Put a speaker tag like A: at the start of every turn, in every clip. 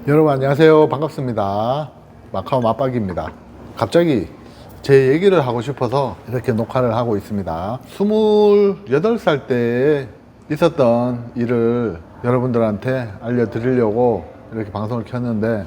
A: 여러분 안녕하세요. 반갑습니다. 마카오 맞박입니다. 갑자기 제 얘기를 하고 싶어서 이렇게 녹화를 하고 있습니다. 28살 때 있었던 일을 여러분들한테 알려드리려고 이렇게 방송을 켰는데,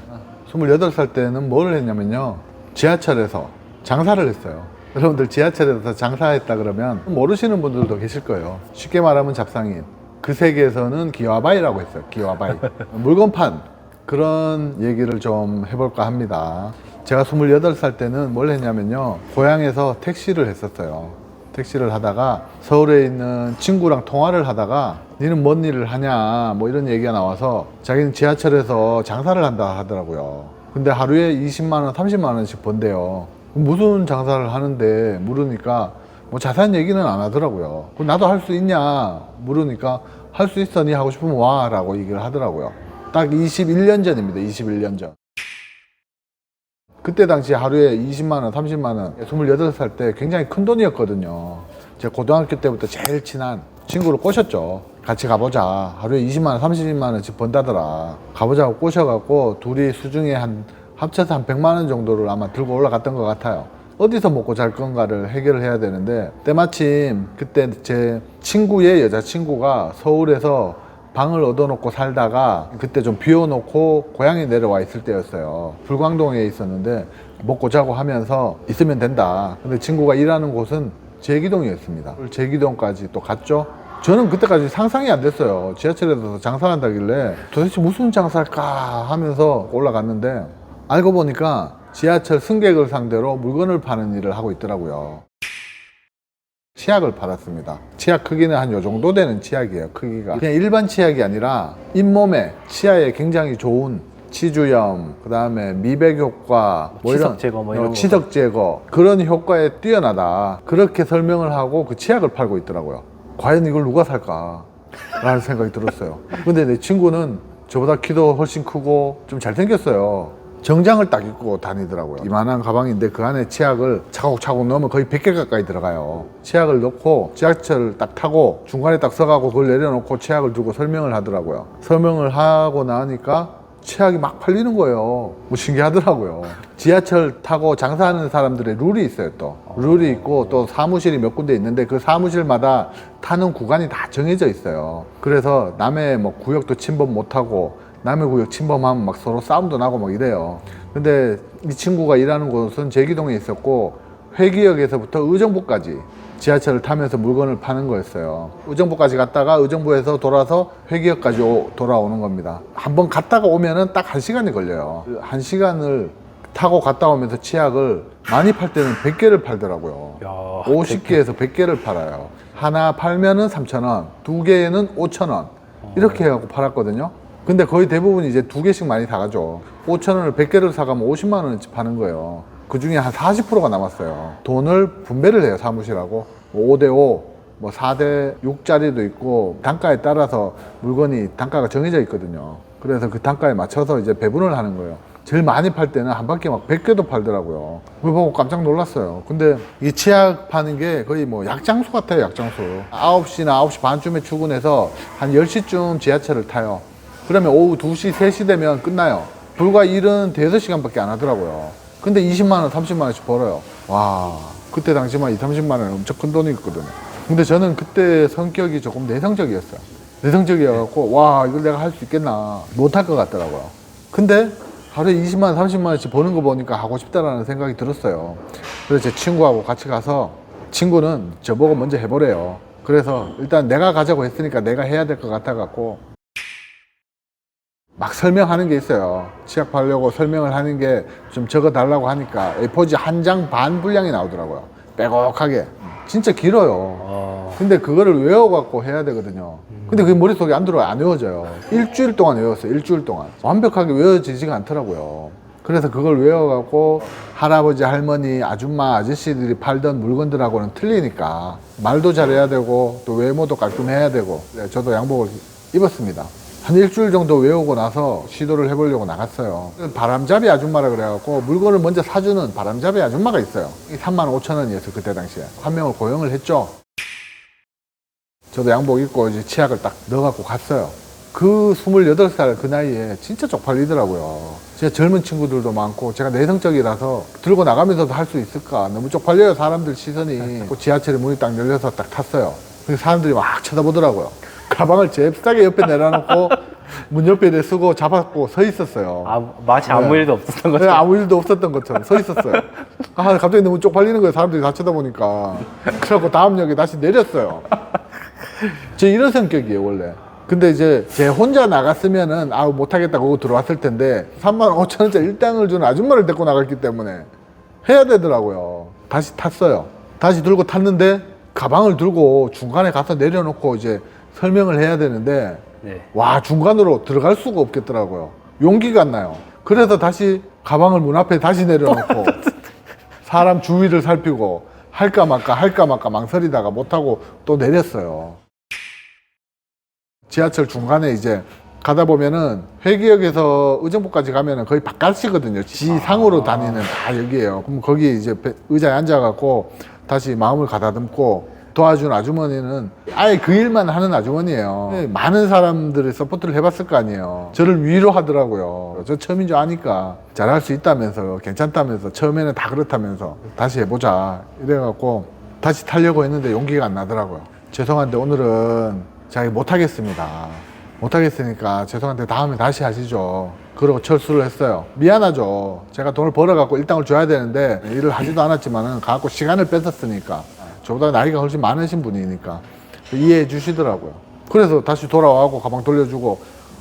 A: 28살 때는 뭘 했냐면요, 지하철에서 장사를 했어요. 여러분들 지하철에서 장사했다 그러면 모르시는 분들도 계실 거예요. 쉽게 말하면 잡상인, 그 세계에서는 기와바이라고 했어요. 기와바이. 물건판, 그런 얘기를 좀 해볼까 합니다. 제가 28살 때는 뭘 했냐면요, 고향에서 택시를 했었어요. 택시를 하다가 서울에 있는 친구랑 통화를 하다가 니는 뭔 일을 하냐 뭐 이런 얘기가 나와서 자기는 지하철에서 장사를 한다 하더라고요. 근데 하루에 20만원 30만원씩 번대요. 무슨 장사를 하는데 물으니까 뭐 자세한 얘기는 안 하더라고요. 나도 할 수 있냐 물으니까 할 수 있어, 니 하고 싶으면 와 라고 얘기를 하더라고요. 딱 21년 전입니다. 21년 전. 그때 당시 하루에 20만원, 30만원, 28살 때 굉장히 큰 돈이었거든요. 제가 고등학교 때부터 제일 친한 친구를 꼬셨죠. 같이 가보자. 하루에 20만원, 30만원씩 번다더라. 가보자고 꼬셔갖고 둘이 수중에 합쳐서 한 100만원 정도를 아마 들고 올라갔던 것 같아요. 어디서 먹고 잘 건가를 해결을 해야 되는데, 때마침 그때 제 친구의 여자친구가 서울에서 방을 얻어놓고 살다가 그때 좀 비워놓고 고향에 내려와 있을 때였어요. 불광동에 있었는데 먹고 자고 하면서 있으면 된다. 근데 친구가 일하는 곳은 제기동이었습니다. 제기동까지 또 갔죠. 저는 그때까지 상상이 안 됐어요. 지하철에서 장사한다길래 도대체 무슨 장사할까 하면서 올라갔는데, 알고 보니까 지하철 승객을 상대로 물건을 파는 일을 하고 있더라고요. 치약을 팔았습니다. 치약 크기는 한 요 정도 되는 치약이에요. 크기가 그냥 일반 치약이 아니라 잇몸에 치아에 굉장히 좋은 치주염, 그 다음에 미백 효과,
B: 치석 제거 뭐 이런
A: 치석 제거, 그런 효과에 뛰어나다, 그렇게 설명을 하고 그 치약을 팔고 있더라고요. 과연 이걸 누가 살까 라는 생각이 들었어요. 근데 내 친구는 저보다 키도 훨씬 크고 좀 잘생겼어요. 정장을 딱 입고 다니더라고요. 이만한 가방인데 그 안에 치약을 차곡차곡 넣으면 거의 100개 가까이 들어가요. 치약을 넣고 지하철을 딱 타고 중간에 딱 서가고 그걸 내려놓고 치약을 두고 설명을 하더라고요. 설명을 하고 나니까 치약이 막 팔리는 거예요. 뭐 신기하더라고요. 지하철 타고 장사하는 사람들의 룰이 있어요. 또 룰이 있고 또 사무실이 몇 군데 있는데 그 사무실마다 타는 구간이 다 정해져 있어요. 그래서 남의 뭐 구역도 침범 못하고 남의 구역 침범하면 막 서로 싸움도 나고 막 이래요. 근데 이 친구가 일하는 곳은 제기동에 있었고 회기역에서부터 의정부까지 지하철을 타면서 물건을 파는 거였어요. 의정부까지 갔다가 의정부에서 돌아서 회기역까지 돌아오는 겁니다. 한번 갔다가 오면은 딱 1시간이 걸려요. 1시간을 타고 갔다 오면서 치약을 많이 팔 때는 100개를 팔더라고요.
B: 야,
A: 50개에서 100개를 팔아요. 하나 팔면은 3,000원, 두 개에는 5,000원 이렇게 해갖고 팔았거든요. 근데 거의 대부분 이제 2개씩 많이 사가죠. 5,000원을 100개를 사가면 50만 원어치 파는 거예요. 그 중에 한 40%가 남았어요. 돈을 분배를 해요, 사무실하고. 5대5, 뭐 4대6짜리도 있고, 단가에 따라서 물건이 단가가 정해져 있거든요. 그래서 그 단가에 맞춰서 이제 배분을 하는 거예요. 제일 많이 팔 때는 한 바퀴 막 100개도 팔더라고요. 그걸 보고 깜짝 놀랐어요. 근데 이 치약 파는 게 거의 뭐 약장수 같아요, 약장수. 9시나 9시 반쯤에 출근해서 한 10시쯤 지하철을 타요. 그러면 오후 2시, 3시 되면 끝나요. 불과 일은 5시간밖에 안 하더라고요. 근데 20만원, 30만원씩 벌어요. 와, 그때 당시만 20, 30만원 엄청 큰 돈이었거든요. 근데 저는 그때 성격이 조금 내성적이었어요. 내성적이어갖고, 와, 이걸 내가 할 수 있겠나. 못할 것 같더라고요. 근데 하루에 20만원, 30만원씩 버는 거 보니까 하고 싶다라는 생각이 들었어요. 그래서 제 친구하고 같이 가서, 친구는 저보고 먼저 해보래요. 그래서 일단 내가 가자고 했으니까 내가 해야 될 것 같아갖고, 막 설명하는 게 있어요. 치약 팔려고 설명을 하는 게 좀 적어 달라고 하니까 A4지 한 장 반 분량이 나오더라고요. 빼곡하게. 진짜 길어요. 근데 그거를 외워갖고 해야 되거든요. 근데 그게 머릿속에 안 들어요. 안 외워져요. 일주일 동안 외웠어요. 일주일 동안. 완벽하게 외워지지가 않더라고요. 그래서 그걸 외워갖고 할아버지, 할머니, 아줌마, 아저씨들이 팔던 물건들하고는 틀리니까 말도 잘해야 되고 또 외모도 깔끔해야 되고, 저도 양복을 입었습니다. 한 일주일 정도 외우고 나서 시도를 해보려고 나갔어요. 바람잡이 아줌마라 그래갖고 물건을 먼저 사주는 바람잡이 아줌마가 있어요. 35,000원이었어요, 그때 당시에. 한 명을 고용을 했죠. 저도 양복 입고 이제 치약을 딱 넣어갖고 갔어요. 그 28살 그 나이에 진짜 쪽팔리더라고요. 진짜 젊은 친구들도 많고 제가 내성적이라서 들고 나가면서도 할 수 있을까 너무 쪽팔려요. 사람들 시선이. 그 지하철에 문이 딱 열려서 딱 탔어요. 그래서 사람들이 막 쳐다보더라고요. 가방을 잽싸게 옆에 내려놓고 문 옆에 내쓰고 잡았고 서 있었어요.
B: 아, 마치 아무
A: 네.
B: 일도 없었던 거죠.
A: 네, 아무 일도 없었던 것처럼 서 있었어요. 아, 갑자기 너무 쪽팔리는 거예요. 사람들이 다 쳐다보니까. 그래갖고 다음 역에 다시 내렸어요. 저 이런 성격이에요, 원래. 근데 이제 제 혼자 나갔으면은 아우 못하겠다 그러고 들어왔을 텐데 35,000원짜리 일당을 주는 아줌마를 데리고 나갔기 때문에 해야 되더라고요. 다시 탔어요. 다시 들고 탔는데 가방을 들고 중간에 가서 내려놓고 이제 설명을 해야 되는데
B: 네.
A: 와, 중간으로 들어갈 수가 없겠더라고요. 용기가 안 나요. 그래서 다시 가방을 문 앞에 다시 내려놓고 사람 주위를 살피고 할까 말까 망설이다가 못하고 또 내렸어요. 지하철 중간에 이제 가다 보면은 회기역에서 의정부까지 가면은 거의 바깥이거든요. 지상으로 다니는 다 여기에요. 그럼 거기 이제 의자에 앉아갖고 다시 마음을 가다듬고 도와준 아주머니는 아예 그 일만 하는 아주머니예요. 많은 사람들의 서포트를 해봤을 거 아니에요. 저를 위로하더라고요. 저 처음인 줄 아니까 잘할 수 있다면서 괜찮다면서 처음에는 다 그렇다면서 다시 해보자 이래갖고 다시 타려고 했는데 용기가 안 나더라고요. 죄송한데 오늘은 제가 못하겠습니다. 못하겠으니까 죄송한데 다음에 다시 하시죠. 그러고 철수를 했어요. 미안하죠. 제가 돈을 벌어갖고 일당을 줘야 되는데 일을 하지도 않았지만은 가갖고 시간을 뺏었으니까 저보다 나이가 훨씬 많으신 분이니까 이해해 주시더라고요. 그래서 다시 돌아와갖고 가방 돌려주고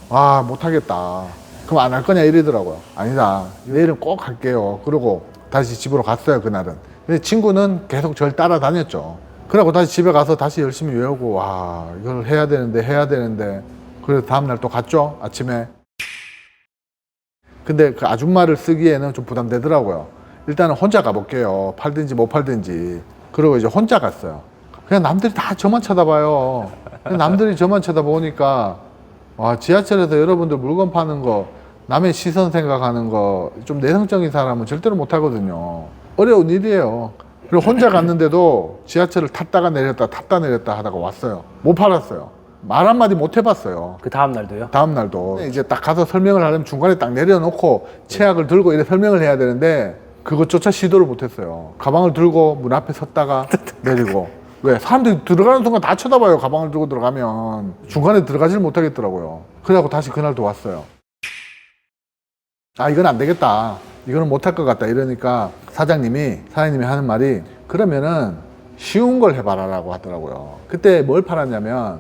A: 아 못하겠다. 그럼 안 할 거냐 이러더라고요. 아니다. 내일은 꼭 할게요. 그러고 다시 집으로 갔어요 그날은. 근데 친구는 계속 저를 따라다녔죠. 그러고 다시 집에 가서 다시 열심히 외우고 와 이걸 해야 되는데 그래서 다음날 또 갔죠 아침에. 근데 그 아줌마를 쓰기에는 좀 부담되더라고요. 일단은 혼자 가볼게요. 팔든지 못 팔든지. 그리고 이제 혼자 갔어요. 그냥 남들이 다 저만 쳐다봐요. 그냥 남들이 저만 쳐다보니까 와 지하철에서 여러분들 물건 파는 거 남의 시선 생각하는 거 좀 내성적인 사람은 절대로 못 하거든요. 어려운 일이에요. 그리고 혼자 갔는데도 지하철을 탔다가 내렸다 탔다 내렸다 하다가 왔어요. 못 팔았어요. 말 한마디 못 해봤어요.
B: 그 다음 날도요?
A: 다음 날도 이제 딱 가서 설명을 하려면 중간에 딱 내려놓고 체약을 들고 이렇게 설명을 해야 되는데 그것조차 시도를 못했어요. 가방을 들고 문 앞에 섰다가 내리고. 왜? 사람들이 들어가는 순간 다 쳐다봐요. 가방을 들고 들어가면. 중간에 들어가지를 못하겠더라고요. 그래갖고 다시 그날도 왔어요. 아 이건 안 되겠다. 이거는 못할 것 같다. 이러니까 사장님이 하는 말이 그러면은 쉬운 걸 해봐라라고 하더라고요. 그때 뭘 팔았냐면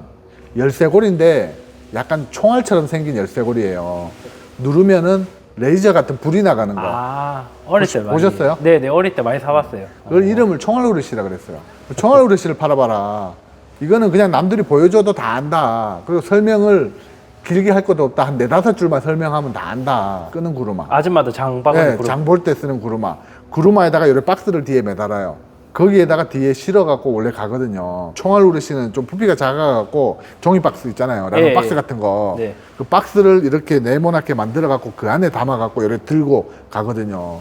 A: 열쇠고리인데 약간 총알처럼 생긴 열쇠고리예요. 누르면은 레이저 같은 불이 나가는 거.
B: 아, 어릴 때 많이.
A: 보셨어요?
B: 네네, 어릴 때 많이 사봤어요.
A: 그걸 이름을 총알우르시라 그랬어요. 총알우르시를 팔아봐라. 이거는 그냥 남들이 보여줘도 다 안다. 그리고 설명을 길게 할 것도 없다. 한 4-5줄만 설명하면 다 안다. 끄는 구루마.
B: 아줌마도 장바구니
A: 네, 장 볼 때 쓰는 구루마. 구루마에다가 이런 박스를 뒤에 매달아요. 거기에다가 뒤에 실어갖고 원래 가거든요. 총알우르시는 좀 부피가 작아갖고 종이 박스 있잖아요. 라면
B: 예,
A: 박스
B: 예.
A: 같은 거.
B: 네.
A: 그 박스를 이렇게 네모나게 만들어갖고 그 안에 담아갖고 이렇게 들고 가거든요.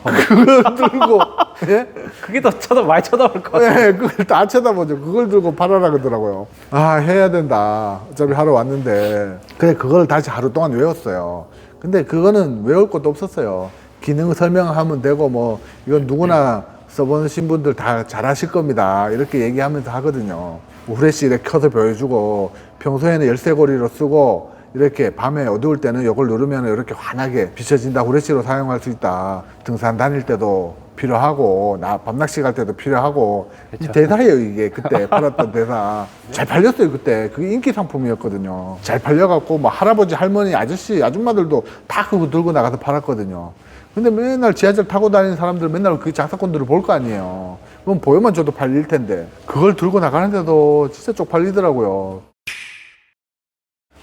A: 그걸 들고, 예?
B: 그게 더 많이 쳐다볼 것 같아요.
A: 네, 그걸 다 쳐다보죠. 그걸 들고 팔아라 그러더라고요. 아, 해야 된다. 어차피 하러 왔는데. 그래, 그걸 다시 하루 동안 외웠어요. 근데 그거는 외울 것도 없었어요. 기능 설명하면 되고, 뭐, 이건 누구나 써보신 분들 다 잘하실 겁니다. 이렇게 얘기하면서 하거든요. 뭐 후레쉬 이렇게 켜서 보여주고, 평소에는 열쇠고리로 쓰고, 이렇게 밤에 어두울 때는 이걸 누르면 이렇게 환하게 비춰진다. 후레쉬로 사용할 수 있다. 등산 다닐 때도 필요하고, 밤낚시 갈 때도 필요하고. 이 대사예요, 이게. 그때 팔았던 대사. 잘 팔렸어요, 그때. 그게 인기 상품이었거든요. 잘 팔려갖고, 뭐, 할아버지, 할머니, 아저씨, 아줌마들도 다 그거 들고 나가서 팔았거든요. 근데 맨날 지하철 타고 다니는 사람들 맨날 그 장사꾼들을 볼 거 아니에요. 그럼 보여만 줘도 팔릴 텐데. 그걸 들고 나가는데도 진짜 쪽팔리더라고요.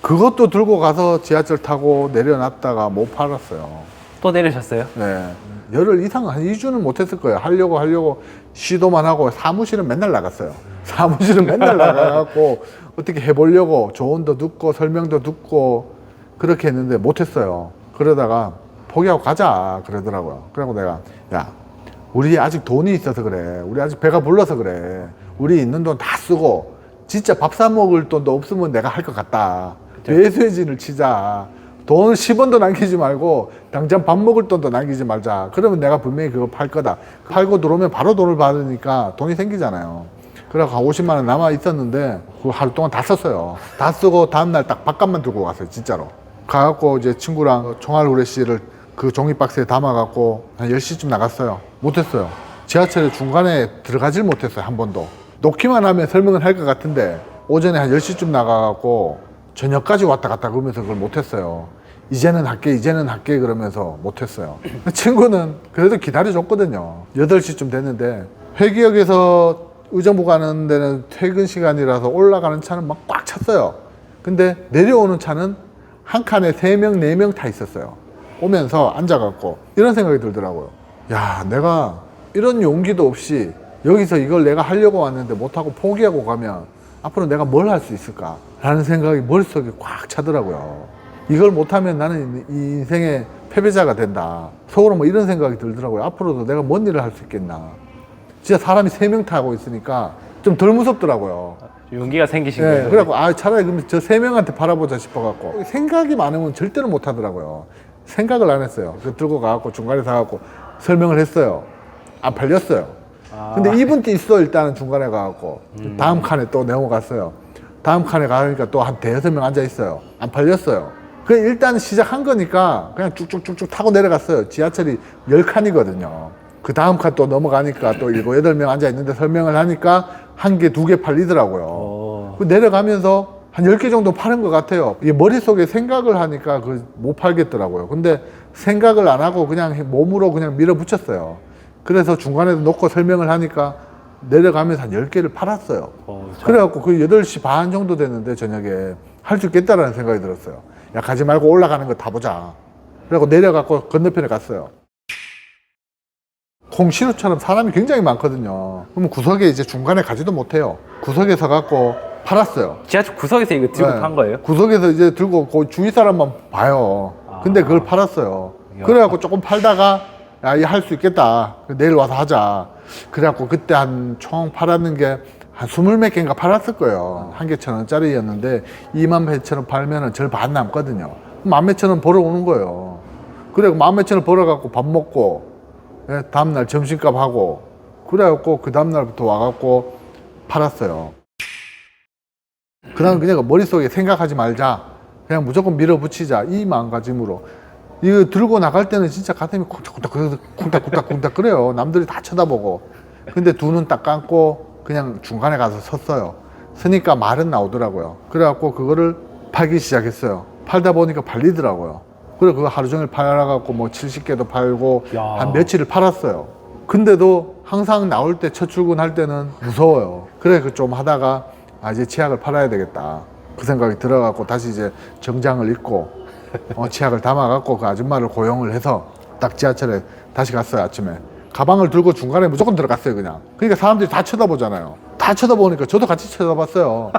A: 그것도 들고 가서 지하철 타고 내려놨다가 못 팔았어요.
B: 또 내리셨어요?
A: 네. 열흘 이상, 한 2주는 못했을 거예요. 하려고 시도만 하고 사무실은 맨날 나갔어요. 사무실은 맨날 나가갖고 어떻게 해보려고 조언도 듣고 설명도 듣고 그렇게 했는데 못했어요. 그러다가 포기하고 가자 그러더라고요. 그래서 내가 야 우리 아직 돈이 있어서 그래. 우리 아직 배가 불러서 그래. 우리 있는 돈 다 쓰고 진짜 밥 사 먹을 돈도 없으면 내가 할 것 같다. 배수진을 치자. 돈 10원도 남기지 말고 당장 밥 먹을 돈도 남기지 말자. 그러면 내가 분명히 그거 팔 거다. 팔고 들어오면 바로 돈을 받으니까 돈이 생기잖아요. 그래서 한 50만 원 남아 있었는데 그거 하루 동안 다 썼어요. 다 쓰고 다음날 딱 밥값만 들고 갔어요. 진짜로. 가갖고 이제 친구랑 총알 후레쉬를 그 종이 박스에 담아갖고 한 10시쯤 나갔어요. 못했어요. 지하철에 중간에 들어가질 못했어요. 한 번도. 놓기만 하면 설명을 할 것 같은데 오전에 한 10시쯤 나가갖고 저녁까지 왔다 갔다 그러면서 그걸 못했어요. 이제는 할게 그러면서 못했어요. 친구는 그래도 기다려줬거든요. 8시쯤 됐는데 회기역에서 의정부 가는 데는 퇴근 시간이라서 올라가는 차는 막 꽉 찼어요. 근데 내려오는 차는 한 칸에 3명, 4명 타 있었어요. 오면서 앉아갖고 이런 생각이 들더라고요. 야, 내가 이런 용기도 없이 여기서 이걸 내가 하려고 왔는데 못하고 포기하고 가면 앞으로 내가 뭘 할 수 있을까? 라는 생각이 머릿속에 꽉 차더라고요. 이걸 못하면 나는 이 인생의 패배자가 된다. 속으로 뭐 이런 생각이 들더라고요. 앞으로도 내가 뭔 일을 할 수 있겠나. 진짜 사람이 3명 타고 있으니까 좀 덜 무섭더라고요.
B: 용기가 생기신
A: 네,
B: 거예요.
A: 그래갖고 차라리 그럼 저 3명한테 바라보자 싶어갖고 생각이 많으면 절대로 못하더라고요. 생각을 안 했어요. 그 들고 가갖고 중간에 사갖고 설명을 했어요. 안 팔렸어요. 근데 이분도 있어. 일단은 중간에 가갖고 다음 칸에 또 넘어갔어요. 다음 칸에 가니까 또 한 5-6명 앉아 있어요. 안 팔렸어요. 그 일단 시작한 거니까 그냥 쭉쭉쭉쭉 타고 내려갔어요. 지하철이 10칸이거든요. 그 다음 칸 또 넘어가니까 또 7-8명 앉아 있는데 설명을 하니까 1개, 2개 팔리더라고요. 그 내려가면서 한 10개 정도 파는 것 같아요. 이게 머릿속에 생각을 하니까 그 못 팔겠더라고요. 근데 생각을 안 하고 그냥 몸으로 그냥 밀어붙였어요. 그래서 중간에도 놓고 설명을 하니까 내려가면서 한 10개를 팔았어요. 그래갖고 그 8시 반 정도 됐는데 저녁에 할 수 있겠다라는 생각이 들었어요. 야, 가지 말고 올라가는 거 타보자. 그래갖고 내려갖고 건너편에 갔어요. 콩시루처럼 사람이 굉장히 많거든요. 그러면 구석에 이제 중간에 가지도 못해요. 구석에 서갖고 팔았어요.
B: 지하철 구석에서 이거 들고 판 거예요?
A: 구석에서 이제 들고 그 주위 사람만 봐요. 근데 그걸 팔았어요. 그래갖고 조금 팔다가 야, 이 할 수 있겠다. 내일 와서 하자. 그래갖고 그때 한 총 팔았는 게 한 20몇 개인가 팔았을 거예요. 한 개 1,000원짜리였는데 2만 몇천 원 팔면은 절 반 남거든요. 10,000몇 원 벌어 오는 거예요. 그래, 10,000몇 원 벌어갖고 밥 먹고, 예, 다음날 점심값 하고, 그래갖고 그 다음날부터 와갖고 팔았어요. 그 다음 그냥 머릿속에 생각하지 말자. 그냥 무조건 밀어붙이자. 이 마음가짐으로. 이거 들고 나갈 때는 진짜 가슴이 쿵닥쿵닥 그래요. 남들이 다 쳐다보고. 근데 두 눈 딱 감고 그냥 중간에 가서 섰어요. 서니까 말은 나오더라고요. 그래갖고 그거를 팔기 시작했어요. 팔다 보니까 팔리더라고요. 그래 그거 하루 종일 팔아갖고 뭐 70개도 팔고 한 며칠을 팔았어요. 근데도 항상 나올 때 첫 출근할 때는 무서워요. 그래 그 좀 하다가 아 이제 치약을 팔아야 되겠다. 그 생각이 들어갖고 다시 이제 정장을 입고 치약을 담아갖고 그 아줌마를 고용을 해서 딱 지하철에 다시 갔어요. 아침에 가방을 들고 중간에 무조건 들어갔어요. 그냥. 그러니까 사람들이 다 쳐다보잖아요. 다 쳐다보니까 저도 같이 쳐다봤어요.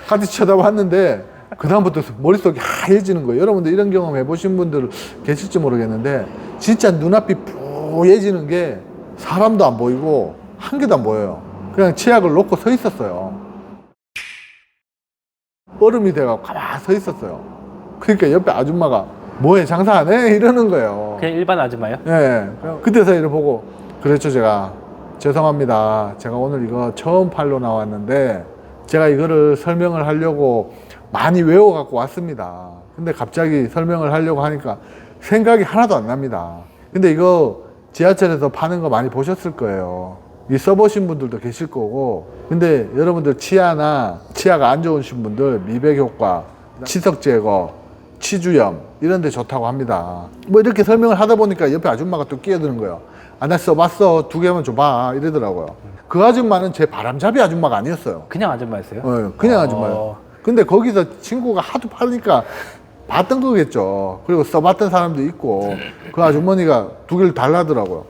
A: 같이 쳐다봤는데 그 다음부터 머릿속이 하얘지는 거예요. 여러분들 이런 경험 해보신 분들 계실지 모르겠는데 진짜 눈앞이 뿌얘지는 게 사람도 안 보이고 한 개도 안 보여요. 그냥 치약을 놓고 서 있었어요. 얼음이 돼가지고 가만히 서 있었어요. 그러니까 옆에 아줌마가 뭐해 장사 안 해? 이러는 거예요.
B: 그냥 일반 아줌마요?
A: 네. 그때서 이를 보고 그랬죠. 제가 죄송합니다. 제가 오늘 이거 처음 팔로 나왔는데 제가 이거를 설명을 하려고 많이 외워 갖고 왔습니다. 근데 갑자기 설명을 하려고 하니까 생각이 하나도 안 납니다. 근데 이거 지하철에서 파는 거 많이 보셨을 거예요. 이 써보신 분들도 계실 거고. 근데 여러분들 치아가 안 좋으신 분들 미백 효과, 치석 제거, 치주염 이런 데 좋다고 합니다. 뭐 이렇게 설명을 하다 보니까 옆에 아줌마가 또 끼어드는 거예요. 아, 나 써봤어. 2개만 줘봐. 이러더라고요. 그 아줌마는 제 바람잡이 아줌마가 아니었어요.
B: 그냥 아줌마였어요?
A: 네, 그냥 아줌마예요. 근데 거기서 친구가 하도 파니까 봤던 거겠죠. 그리고 써봤던 사람도 있고 그 아주머니가 2개를 달라더라고요.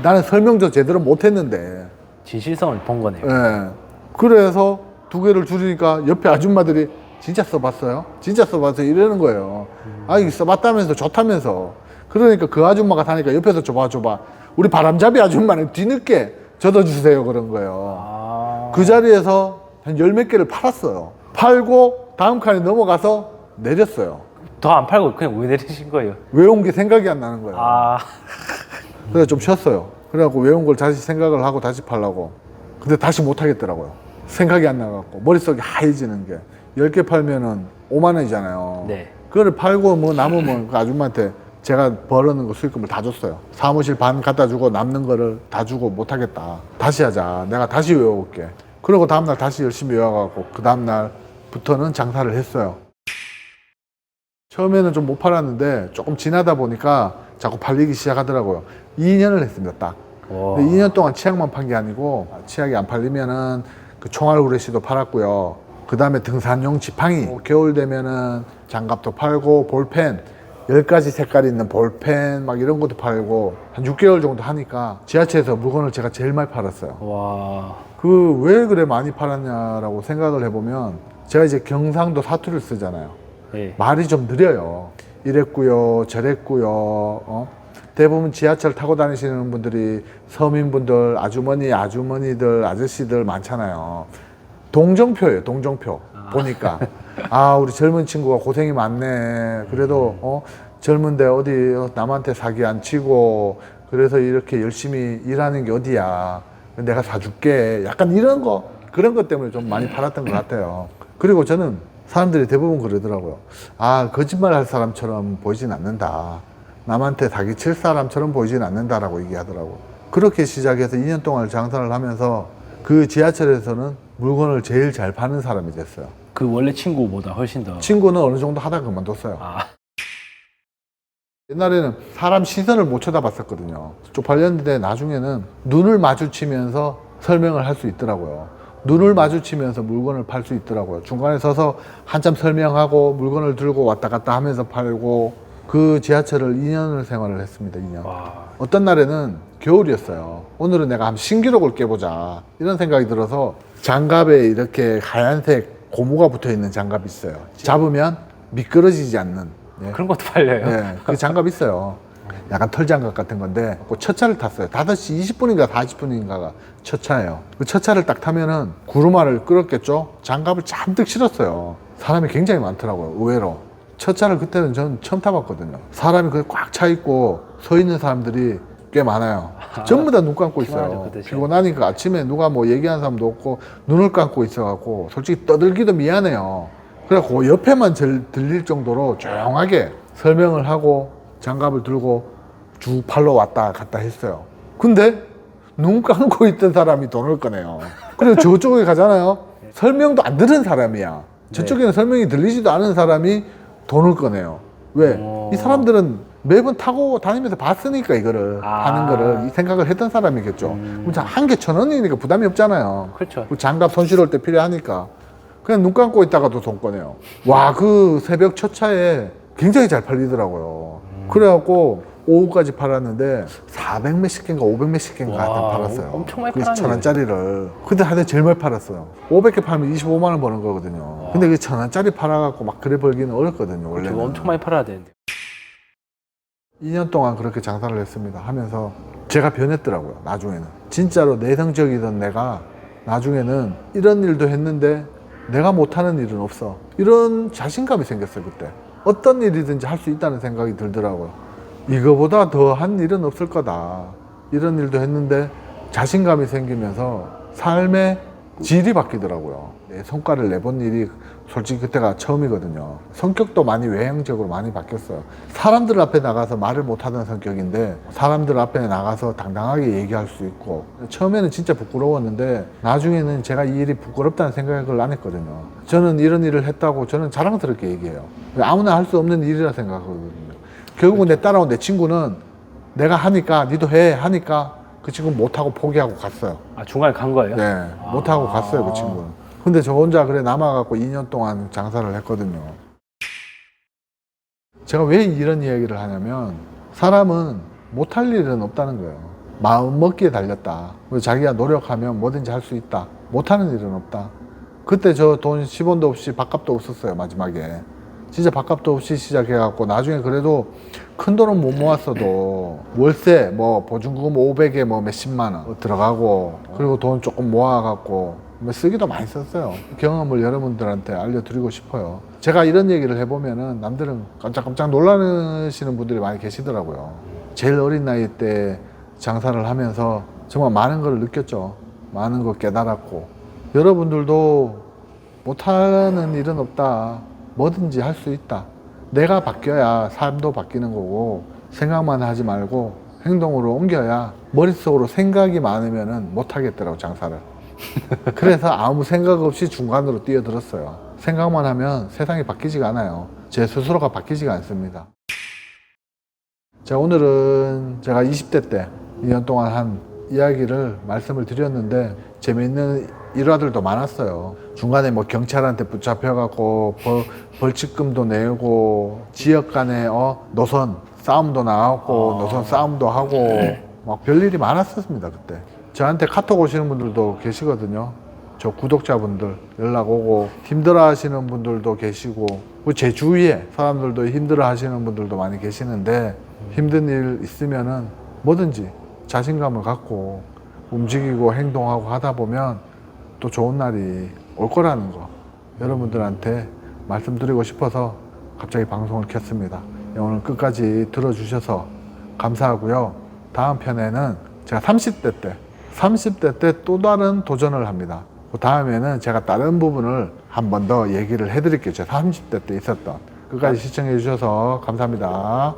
A: 나는 설명도 제대로 못했는데
B: 진실성을 본 거네요.
A: 네. 그래서 2개를 줄이니까 옆에 아줌마들이 진짜 써봤어요? 진짜 써봤어요? 이러는 거예요. 아, 이거 써봤다면서 좋다면서. 그러니까 그 아줌마가 타니까 옆에서 줘봐. 우리 바람잡이 아줌마는 뒤늦게 젖어주세요. 그런 거예요. 그 자리에서 한 10몇 개를 팔았어요. 팔고 다음 칸에 넘어가서 내렸어요.
B: 더 안 팔고 그냥 왜 내리신 거예요?
A: 외운 게 생각이 안 나는 거예요.
B: 아,
A: 그래서 좀 쉬었어요. 그래갖고 외운 걸 다시 생각을 하고 다시 팔라고. 근데 다시 못 하겠더라고요. 생각이 안 나갖고 머릿속이 하얘지는 게 10개 팔면은 5만 원이잖아요.
B: 네.
A: 그걸 팔고 뭐 남으면 그 아줌마한테 제가 벌어놓은 거 수익금을 다 줬어요. 사무실 반 갖다 주고 남는 거를 다 주고 못 하겠다. 다시 하자. 내가 다시 외워올게. 그러고 다음날 다시 열심히 외워갖고 그 다음날부터는 장사를 했어요. 처음에는 좀 못 팔았는데 조금 지나다 보니까 자꾸 팔리기 시작하더라고요. 2년을 했습니다, 딱.
B: 와.
A: 근데 2년 동안 치약만 판 게 아니고 치약이 안 팔리면은 그 총알 후레쉬도 팔았고요. 그 다음에 등산용 지팡이, 겨울 되면은 장갑도 팔고 볼펜, 10가지 색깔이 있는 볼펜 막 이런 것도 팔고 한 6개월 정도 하니까 지하철에서 물건을 제가 제일 많이 팔았어요.
B: 와.
A: 그 왜 그래 많이 팔았냐라고 생각을 해보면 제가 이제 경상도 사투리를 쓰잖아요.
B: 네.
A: 말이 좀 느려요. 이랬고요, 저랬고요. 대부분 지하철 타고 다니시는 분들이 서민분들, 아주머니들, 아저씨들 많잖아요. 동정표예요, 동정표. 보니까. 아, 우리 젊은 친구가 고생이 많네. 그래도, 젊은데 어디 남한테 사기 안 치고, 그래서 이렇게 열심히 일하는 게 어디야. 내가 사줄게. 약간 이런 거, 그런 것 때문에 좀 많이 팔았던 것 같아요. 그리고 저는 사람들이 대부분 그러더라고요. 아, 거짓말 할 사람처럼 보이진 않는다. 남한테 사기 칠 사람처럼 보이진 않는다라고 얘기하더라고요. 그렇게 시작해서 2년 동안 장사를 하면서 그 지하철에서는 물건을 제일 잘 파는 사람이 됐어요.
B: 그 원래 친구보다 훨씬 더.
A: 친구는 어느 정도 하다 그만뒀어요.
B: 아,
A: 옛날에는 사람 시선을 못 쳐다봤었거든요. 쪽팔렸는데 나중에는 눈을 마주치면서 설명을 할 수 있더라고요. 눈을 마주치면서 물건을 팔 수 있더라고요. 중간에 서서 한참 설명하고 물건을 들고 왔다 갔다 하면서 팔고 그 지하철을 2년을 생활을 했습니다. 2년.
B: 와.
A: 어떤 날에는 겨울이었어요. 오늘은 내가 한번 신기록을 깨보자 이런 생각이 들어서 장갑에 이렇게 하얀색 고무가 붙어있는 장갑이 있어요. 잡으면 미끄러지지 않는. 네.
B: 그런 것도 팔려요?
A: 네, 그 장갑 있어요. 약간 털장갑 같은 건데 그 첫 차를 탔어요. 5시 20분인가 40분인가가 첫 차예요. 그 첫 차를 딱 타면은 구루마를 끌었겠죠. 장갑을 잔뜩 실었어요. 사람이 굉장히 많더라고요. 의외로. 첫 차를 그때는 저는 처음 타봤거든요. 사람이 그게 꽉 차 있고 서 있는 사람들이 꽤 많아요. 전부 다 눈 감고 있어요.
B: 피곤하죠, 그 대신.
A: 피곤하니까 아침에 누가 뭐 얘기하는 사람도 없고 눈을 감고 있어갖고 솔직히 떠들기도 미안해요. 그래갖고 옆에만 들릴 정도로 조용하게 설명을 하고 장갑을 들고 쭉 팔러 왔다 갔다 했어요. 근데 눈 감고 있던 사람이 돈을 꺼내요. 그리고 저쪽에 가잖아요. 설명도 안 들은 사람이야. 저쪽에는 설명이 들리지도 않은 사람이 돈을 꺼내요. 왜? 이 사람들은 매번 타고 다니면서 봤으니까 이거를 하는 거를 이 생각을 했던 사람이겠죠. 그럼 한 개 1,000원이니까 부담이 없잖아요.
B: 그렇죠.
A: 그 장갑 손 실을 때 필요하니까 그냥 눈 감고 있다가도 돈 꺼내요. 와, 그 새벽 첫 차에 굉장히 잘 팔리더라고요. 그래갖고 오후까지 팔았는데 400 몇십 개인가 500 몇십 개인가
B: 와,
A: 하여튼 팔았어요.
B: 엄청 많이
A: 그
B: 팔았네요.
A: 1,000원짜리를. 근데 하여튼 제일 많이 팔았어요. 500개 팔면 25만 원 버는 거거든요. 근데 그 1,000원짜리 팔아갖고 막 그래 벌기는 어렵거든요. 원래는.
B: 저거 엄청 많이 팔아야 되는데.
A: 2년 동안 그렇게 장사를 했습니다. 하면서 제가 변했더라고요. 나중에는. 진짜로 내성적이던 내가 나중에는 이런 일도 했는데 내가 못하는 일은 없어. 이런 자신감이 생겼어요. 그때. 어떤 일이든지 할 수 있다는 생각이 들더라고요. 이거보다 더 한 일은 없을 거다. 이런 일도 했는데 자신감이 생기면서 삶의 질이 바뀌더라고요. 내 성과를 내본 일이 솔직히 그때가 처음이거든요. 성격도 많이 외향적으로 많이 바뀌었어요. 사람들 앞에 나가서 말을 못하던 성격인데 사람들 앞에 나가서 당당하게 얘기할 수 있고 처음에는 진짜 부끄러웠는데 나중에는 제가 이 일이 부끄럽다는 생각을 안 했거든요. 저는 이런 일을 했다고 저는 자랑스럽게 얘기해요. 아무나 할 수 없는 일이라 생각하거든요. 결국은 내 따라온 내 친구는 내가 하니까 니도 해 하니까 그 친구는 못하고 포기하고 갔어요.
B: 아, 중간에 간 거예요?
A: 네, 못하고 갔어요, 그 친구는. 근데 저 혼자 그래 남아갖고 2년 동안 장사를 했거든요. 제가 왜 이런 이야기를 하냐면 사람은 못할 일은 없다는 거예요. 마음 먹기에 달렸다. 자기가 노력하면 뭐든지 할 수 있다. 못하는 일은 없다. 그때 저 돈 10원도 없이 밥값도 없었어요, 마지막에. 진짜 밥값도 없이 시작해갖고 나중에 그래도 큰 돈은 못 모았어도 월세 뭐 보증금 500에 뭐 몇십만 원 들어가고 그리고 돈 조금 모아갖고 뭐 쓰기도 많이 썼어요. 경험을 여러분들한테 알려드리고 싶어요. 제가 이런 얘기를 해보면은 남들은 깜짝깜짝 놀라시는 분들이 많이 계시더라고요. 제일 어린 나이 때 장사를 하면서 정말 많은 걸 느꼈죠. 많은 걸 깨달았고, 여러분들도 못하는 일은 없다. 뭐든지 할 수 있다. 내가 바뀌어야 삶도 바뀌는 거고, 생각만 하지 말고 행동으로 옮겨야, 머릿속으로 생각이 많으면은 못하겠더라고, 장사를. 그래서 아무 생각 없이 중간으로 뛰어들었어요. 생각만 하면 세상이 바뀌지가 않아요. 제 스스로가 바뀌지가 않습니다. 자, 오늘은 제가 20대 때 2년 동안 한 이야기를 말씀을 드렸는데, 재미있는 일화들도 많았어요. 중간에 뭐 경찰한테 붙잡혀갖고 벌칙금도 내고, 지역 간에 노선 싸움도 나왔고, 노선 싸움도 하고, 막 별일이 많았었습니다, 그때. 저한테 카톡 오시는 분들도 계시거든요. 저 구독자분들 연락 오고, 힘들어 하시는 분들도 계시고, 제 주위에 사람들도 힘들어 하시는 분들도 많이 계시는데, 힘든 일 있으면은 뭐든지 자신감을 갖고 움직이고 행동하고 하다 보면 또 좋은 날이 올 거라는 거, 여러분들한테 말씀드리고 싶어서 갑자기 방송을 켰습니다. 오늘 끝까지 들어주셔서 감사하고요. 다음 편에는 제가 30대 때 또 다른 도전을 합니다. 그 다음에는 제가 다른 부분을 한 번 더 얘기를 해드릴게요. 제가 30대 때 있었던. 끝까지 시청해 주셔서 감사합니다.